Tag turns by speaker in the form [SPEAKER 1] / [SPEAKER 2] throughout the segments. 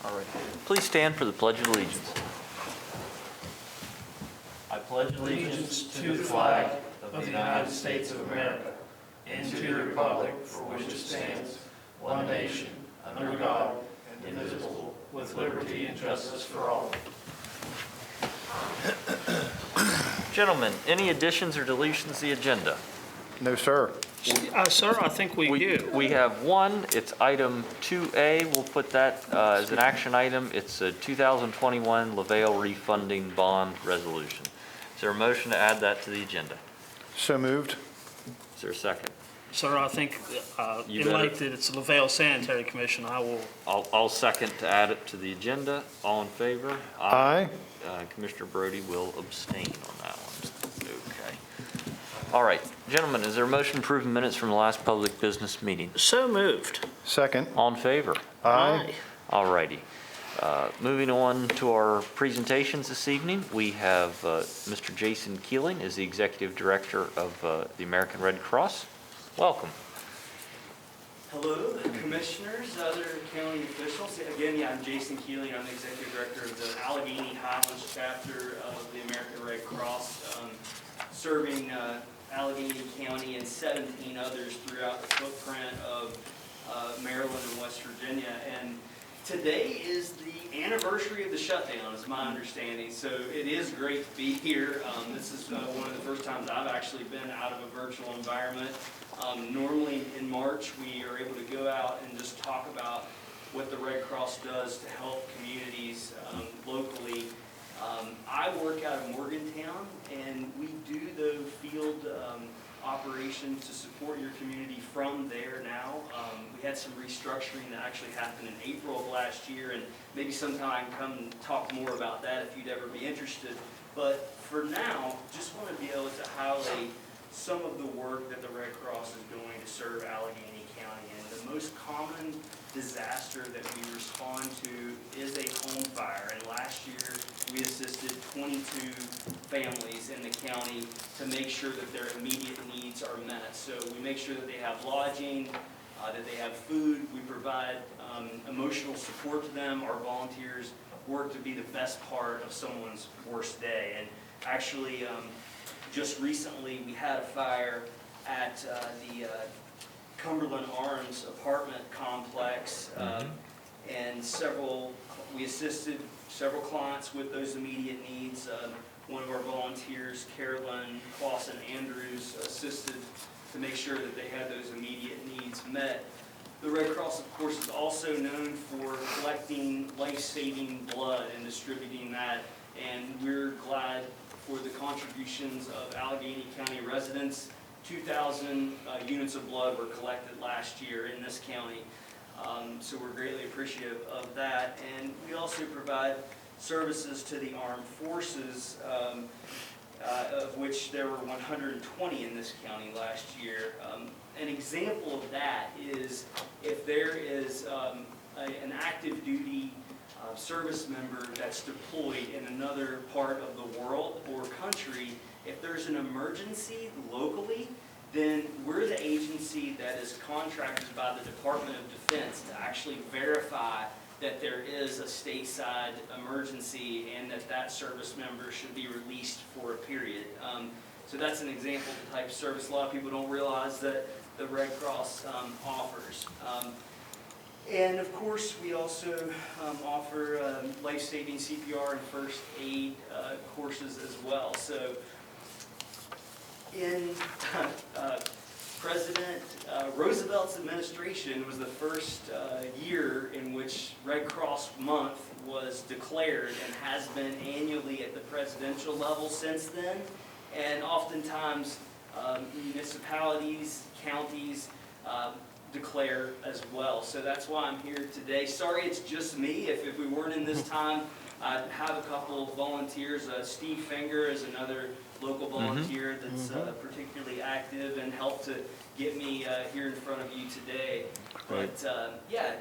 [SPEAKER 1] All right. Please stand for the Pledge of Allegiance. I pledge
[SPEAKER 2] Allegiance to the flag of the United States of America and to the republic for which it stands, one nation, under God, indivisible, with liberty and justice for all.
[SPEAKER 1] Gentlemen, any additions or deletions to the agenda?
[SPEAKER 3] No, sir.
[SPEAKER 2] Sir, I think we do.
[SPEAKER 1] We have one. It's item 2A. We'll put that as an action item. It's a 2021 LaVale refunding bond resolution. Is there a motion to add that to the agenda?
[SPEAKER 3] So moved.
[SPEAKER 1] Is there a second?
[SPEAKER 2] Sir, I think
[SPEAKER 1] You
[SPEAKER 2] in
[SPEAKER 1] better-
[SPEAKER 2] light that it's the LaVale Sanitary Commission, I will.
[SPEAKER 1] I'll second to add it to the agenda. All in favor?
[SPEAKER 3] Aye.
[SPEAKER 1] Commissioner Brody will abstain on that one. Okay. All right. Gentlemen, is there a motion to approve the minutes from the last public business meeting?
[SPEAKER 2] So moved.
[SPEAKER 3] Second.
[SPEAKER 1] All in favor?
[SPEAKER 3] Aye.
[SPEAKER 1] All righty. Moving on to our presentations this evening, we have Mr. Jason Keeling is the Executive Director of the American Red Cross. Welcome.
[SPEAKER 4] Hello, commissioners, other county officials. Again, I'm Jason Keeling. I'm the Executive Director of the Allegany Chapter of the American Red Cross, serving Allegany County and 17 others throughout the footprint of Maryland and West Virginia. And today is the anniversary of the shutdown, is my understanding. So it is great to be here. This is one of the first times I've actually been out of a virtual environment. Normally in March, we are able to go out and just talk about what the Red Cross does to help communities locally. I work out of Morgantown, and we do the field operations to support your community from there now. We had some restructuring that actually happened in April of last year, and maybe sometime I can come and talk more about that if you'd ever be interested. But for now, just want to be able to highlight some of the work that the Red Cross is doing to serve Allegany County. And the most common disaster that we respond to is a home fire. And last year, we assisted 22 families in the county to make sure that their immediate needs are met. So we make sure that they have lodging, that they have food. We provide emotional support to them. Our volunteers work to be the best part of someone's worst day. And actually, just recently, we had a fire at the Cumberland Arms apartment complex, and we assisted several clients with those immediate needs. One of our volunteers, Carolyn Clausen Andrews, assisted to make sure that they had those immediate needs met. The Red Cross, of course, is also known for collecting life-saving blood and distributing that, and we're glad for the contributions of Allegany County residents. 2,000 units of blood were collected last year in this county. So we're greatly appreciative of that. And we also provide services to the armed forces, of which there were 120 in this county last year. An example of that is if there is an active duty service member that's deployed in another part of the world or country, if there's an emergency locally, then we're the agency that is contracted by the Department of Defense to actually verify that there is a stateside emergency and that that service member should be released for a period. So that's an example of the type of service a lot of people don't realize that the Red Cross offers. And of course, we also offer life-saving CPR and first aid courses as well. So in President Roosevelt's administration was the first year in which Red Cross Month was declared and has been annually at the presidential level since then. And oftentimes municipalities, counties, declare as well. So that's why I'm here today. Sorry it's just me. If we weren't in this time, I'd have a couple of volunteers. Steve Finger is another local volunteer that's particularly active and helped to get me here in front of you today. But yeah,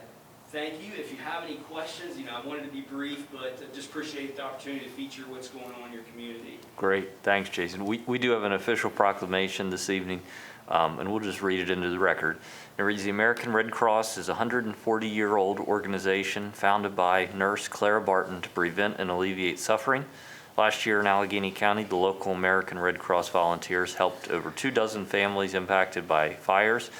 [SPEAKER 4] thank you. If you have any questions, I wanted to be brief, but just appreciate the opportunity to feature what's going on in your community.
[SPEAKER 1] Great. Thanks, Jason. We do have an official proclamation this evening. And we'll just read it into the record. It reads, the American Red Cross is a 140-year-old organization founded by nurse Clara Barton to prevent and alleviate suffering. Last year in Allegany County, the local American Red Cross volunteers helped over 24 families impacted by fires.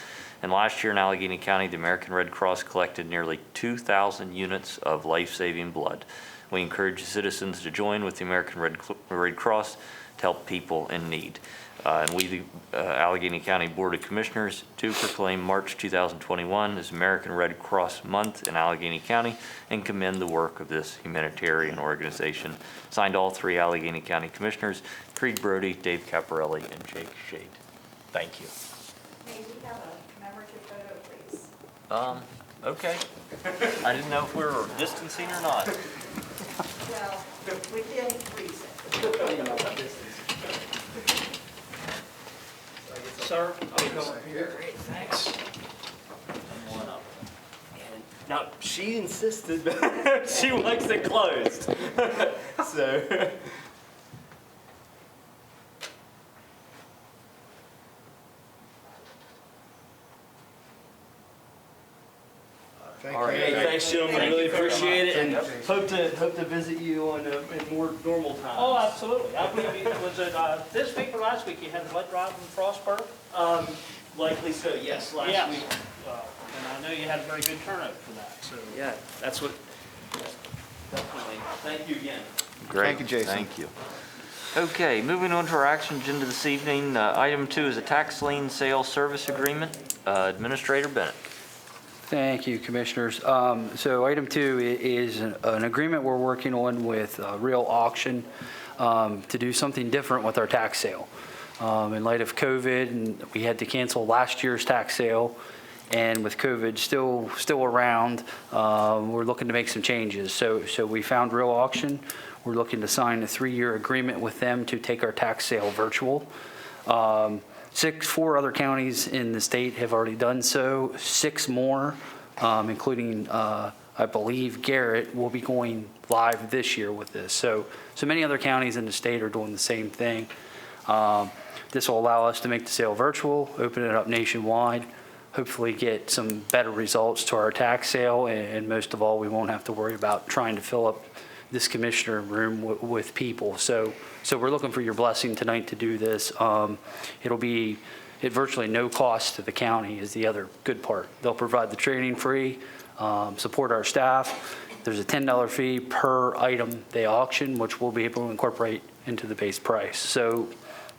[SPEAKER 1] And last year in Allegany County, the American Red Cross collected nearly 2,000 units of life-saving blood. We encourage citizens to join with the American Red Cross to help people in need. And we, the Allegany County Board of Commissioners, do proclaim March 2021 as American Red Cross Month in Allegany County and commend the work of this humanitarian organization. Signed, all 3 Allegany County Commissioners, Creed Brody, Dave Caparelli, and Jake Shade. Thank you.
[SPEAKER 5] May we have a commemorative photo, please?
[SPEAKER 1] Okay. I didn't know if we were distancing or not.
[SPEAKER 5] Well, within reason.
[SPEAKER 2] Sir? Great, thanks.
[SPEAKER 4] Now, she insisted, but she likes it closed. So. All right, thanks, gentlemen. I really appreciate it, and hope to visit you on in more normal times.
[SPEAKER 2] Oh, absolutely. I believe it was this week or last week you had blood drive in Frostburg?
[SPEAKER 4] Likely so. Yes, last
[SPEAKER 2] Yeah.
[SPEAKER 4] week.
[SPEAKER 2] And I know you had a very good turnout for that, so.
[SPEAKER 4] Yeah, that's what. Definitely. Thank you again.
[SPEAKER 1] Great.
[SPEAKER 3] Thank you, Jason.
[SPEAKER 1] Thank you. Okay, moving on to our action agenda this evening. Item 2 is a tax lien sale service agreement. Administrator Bennett.
[SPEAKER 6] Thank you, Commissioners. So item 2 is an agreement we're working on with Real Auction to do something different with our tax sale. In light of COVID, and we had to cancel last year's tax sale, and with COVID still around, we're looking to make some changes. So we found Real Auction. We're looking to sign a 3-year agreement with them to take our tax sale virtual. 4 other counties in the state have already done so. 6 more, including, I believe, Garrett, will be going live this year with this. So many other counties in the state are doing the same thing. This will allow us to make the sale virtual, open it up nationwide, hopefully get some better results to our tax sale, and most of all, we won't have to worry about trying to fill up this commissioner room with people. So we're looking for your blessing tonight to do this. It'll be at virtually no cost to the county is the other good part. They'll provide the training free, support our staff. There's a $10 fee per item they auction, which we'll be able to incorporate into the base price. So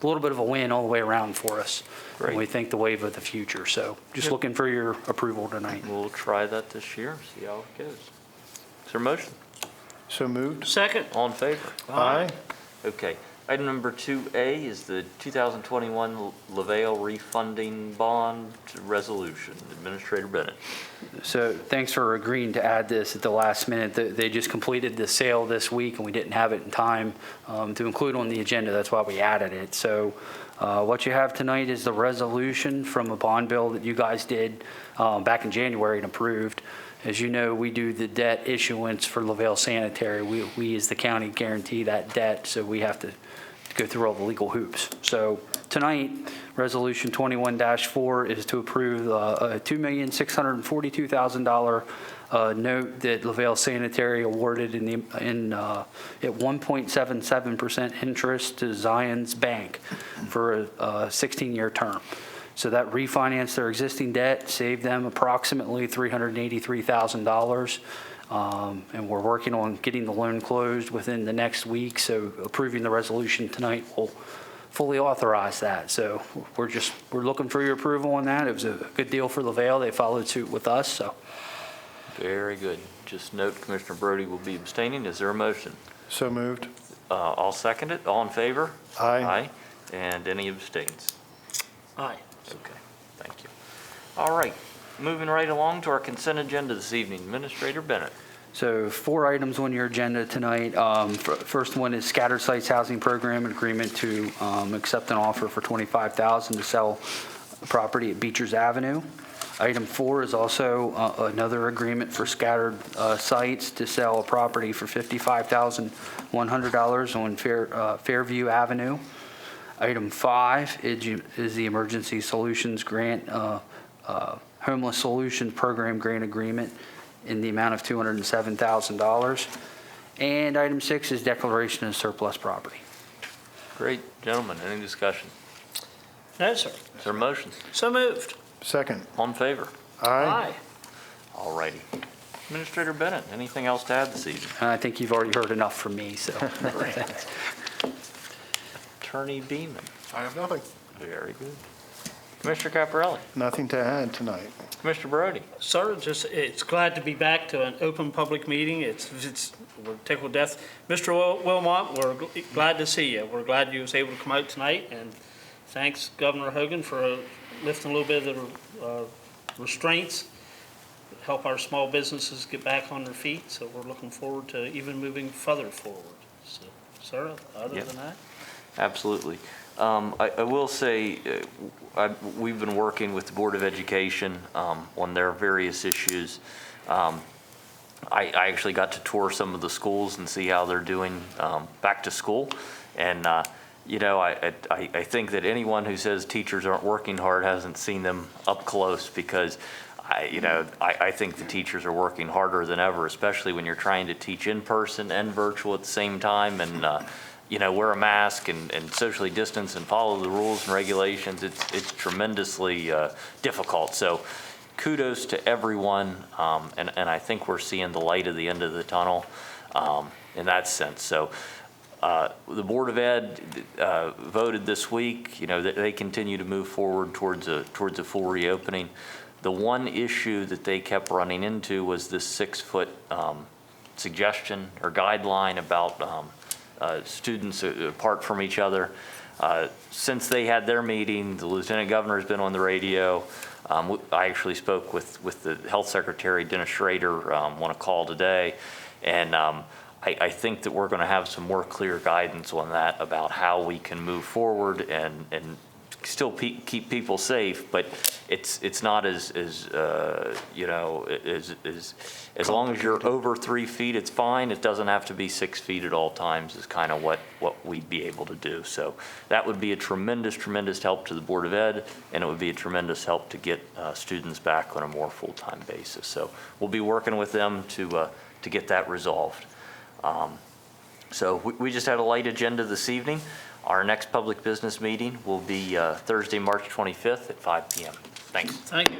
[SPEAKER 6] a little bit of a win all the way around for us.
[SPEAKER 1] Great.
[SPEAKER 6] And we think the wave of the future. So just looking for your approval tonight.
[SPEAKER 1] We'll try that this year, see how it goes. Is there a motion?
[SPEAKER 3] So moved.
[SPEAKER 2] Second.
[SPEAKER 1] All in favor?
[SPEAKER 3] Aye.
[SPEAKER 1] Okay. Item number 2A is the 2021 LaVale refunding bond resolution. Administrator Bennett.
[SPEAKER 6] So thanks for agreeing to add this at the last minute. They just completed the sale this week, and we didn't have it in time to include on the agenda. That's why we added it. So what you have tonight is the resolution from a bond bill that you guys did back in January and approved. As you know, we do the debt issuance for LaVale Sanitary. We as the county guarantee that debt, so we have to go through all the legal hoops. So tonight, Resolution 21-4 is to approve a $2,642,000 note that LaVale Sanitary awarded at 1.77% interest to Zions Bank for a 16-year term. So that refinanced their existing debt, saved them approximately $383,000. And we're working on getting the loan closed within the next week. So approving the resolution tonight will fully authorize that. So we're looking for your approval on that. It was a good deal for LaVale. They followed suit with us. So
[SPEAKER 1] Very good. Just note Commissioner Brody will be abstaining. Is there a motion?
[SPEAKER 3] So moved.
[SPEAKER 1] I'll second it. All in favor?
[SPEAKER 3] Aye.
[SPEAKER 1] Aye. And any abstains?
[SPEAKER 2] Aye.
[SPEAKER 1] Okay, thank you. All right, moving right along to our consent agenda this evening. Administrator Bennett.
[SPEAKER 6] So 4 items on your agenda tonight. First one is Scattered Sites Housing Program, an agreement to accept an offer for $25,000 to sell a property at Beechers Avenue. Item 4 is also another agreement for Scattered Sites to sell a property for $55,100 on Fairview Avenue. Item 5 is the Emergency Solutions Grant, Homeless Solutions Program Grant Agreement in the amount of $207,000. And item 6 is declaration of surplus property.
[SPEAKER 1] Great. Gentlemen, any discussion?
[SPEAKER 2] No, sir.
[SPEAKER 1] Is there a motion?
[SPEAKER 2] So moved.
[SPEAKER 3] Second.
[SPEAKER 1] All in favor?
[SPEAKER 3] Aye.
[SPEAKER 1] All righty. Administrator Bennett, anything else to add this evening?
[SPEAKER 6] I think you've already heard enough from me, so.
[SPEAKER 1] Attorney Beaman?
[SPEAKER 3] I have nothing.
[SPEAKER 1] Very good. Commissioner Caparelli?
[SPEAKER 3] Nothing to add tonight.
[SPEAKER 1] Commissioner Brody?
[SPEAKER 2] Sir, it's glad to be back to an open public meeting. We're tickled to death. Mr. Wilmot, we're glad to see you. We're glad you was able to come out tonight, and thanks Governor Hogan for lifting a little bit of the restraints, help our small businesses get back on their feet. So we're looking forward to even moving further forward. So, sir, other than that?
[SPEAKER 1] Absolutely. I will say, we've been working with the Board of Education on their various issues. I actually got to tour some of the schools and see how they're doing back to school. And, you know, I think that anyone who says teachers aren't working hard hasn't seen them up close, because I think the teachers are working harder than ever, especially when you're trying to teach in person and virtual at the same time, and wear a mask and socially distance and follow the rules and regulations. It's tremendously difficult. So kudos to everyone, and I think we're seeing the light at the end of the tunnel in that sense. So the Board of Ed voted this week. That they continue to move forward towards a full reopening. The one issue that they kept running into was this 6-foot suggestion or guideline about students apart from each other. Since they had their meeting, the Lieutenant Governor has been on the radio. I actually spoke with the Health Secretary, Dennis Schrader, on a call today, and I think that we're going to have some more clear guidance on that about how we can move forward and still keep people safe, but it's not as long as you're over 3 feet, it's fine. It doesn't have to be 6 feet at all times is kind of what we'd be able to do. So that would be a tremendous help to the Board of Ed, and it would be a tremendous help to get students back on a more full-time basis. So we'll be working with them to get that resolved. So we just had a light agenda this evening. Our next public business meeting will be Thursday, March 25th at 5 p.m. Thanks.
[SPEAKER 2] Thank you.